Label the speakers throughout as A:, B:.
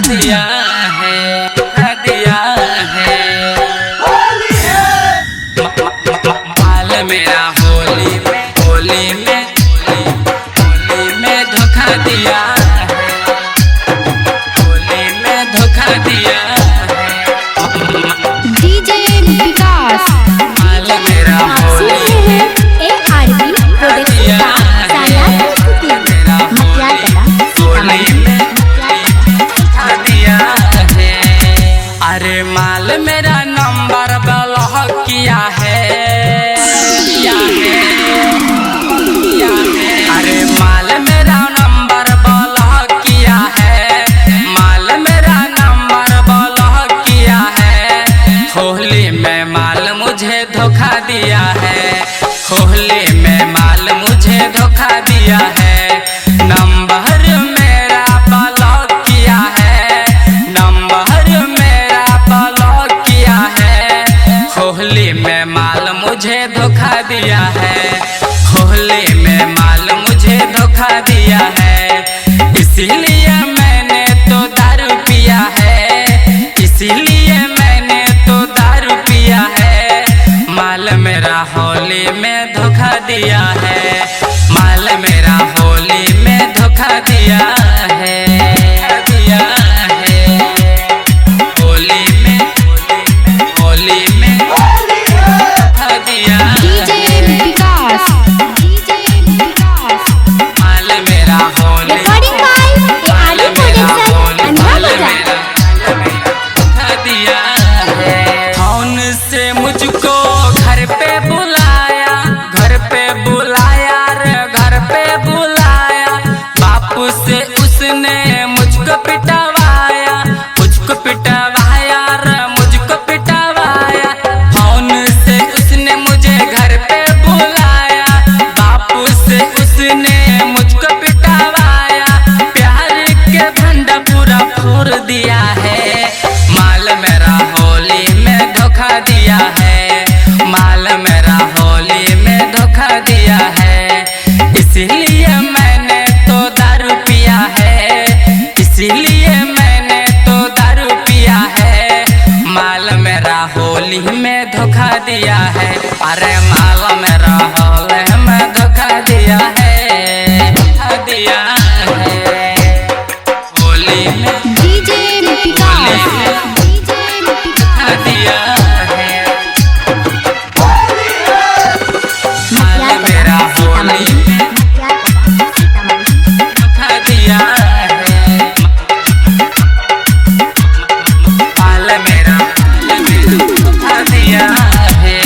A: दिया है, दिया है। माल मेरा होली में धोखा दिया है, होली में धोखा दिया है।
B: डीजे विकास
A: माल मेरा होली में
B: ARB प्रोडक्शन
A: अरे माल मेरा नंबर ब्लॉक किया है, अरे माल मेरा नंबर ब्लॉक किया है, माल मेरा नंबर ब्लॉक किया है। होली में माल मुझे धोखा दिया है, होली में माल मुझे धोखा दिया है। नंबर मेरा ब्लॉक किया है, नंबर मेरा ब्लॉक किया है। होली में माल मुझे धोखा दिया है, होली में माल मुझे धोखा दिया है। इसीलिए मैंने तो दारू पिया है, इसीलिए मैंने तो दारू पिया है। माल मेरा होली में धोखा दिया है, माल मेरा होली में धोखा दिया है, दिया है। होली में धोखा दिया
B: डीजे विकास
A: माल मेरा Holi
B: recording by ARB production
A: धोखा दिया है। फोन से मुझको घर पे बुलाया, घर पे बुलाया रे, घर पे बुलाया। बापू से उसने मुझको पिटवाया, मुझको पिटवाया रे, मुझको पिटवाया। फोन से उसने मुझे घर पे बुलाया, बापू से उसने मुझको पिटवाया। प्यार के भंडा पूरा फोड़ दिया है। माल मेरा होली में धोखा दिया है, माल मेरा होली में धोखा दिया है। इसीलिए मैंने तो दारू पिया है, इसीलिए मैंने तो दारू पिया है। माल मेरा होली में धोखा दिया है, अरे माल मेरा होली में धोखा दिया है, धोखा दिया है। होली में
B: डीजे विकास
A: धोखा दिया है। माल मेरा होली में धोखा दिया है, माल मेरा धोखा दिया है।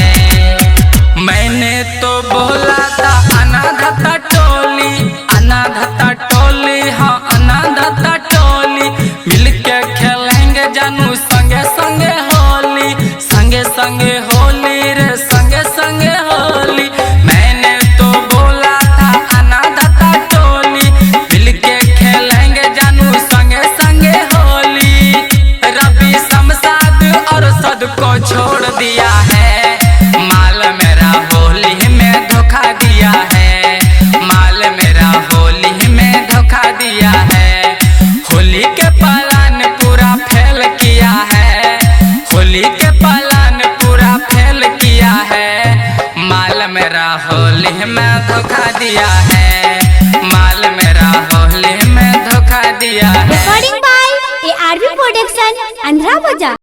A: मैंने तो बोला था अनाधता टोली, अनाधता टोली, हाँ अनाधता टोली। मिलके खेलेंगे जानू संगे संगे होली, संगे संगे होली रे, संगे संगे होली। मैंने तो बोला था अनाधता टोली, मिलके खेलेंगे जानू संगे संगे होली। रवि शमशाद और सद को छोड़ दिया है। माल मेरा होली में धोखा दिया है, माल मेरा होली में धोखा दिया है। होली के पालन पूरा फेल किया है, होली के पालन पूरा फेल किया है। माल मेरा होली में धोखा दिया है, माल मेरा होली में धोखा दिया है।
B: रिकॉर्डिंग बाय ARB प्रोडक्शन अंधरा बाजार।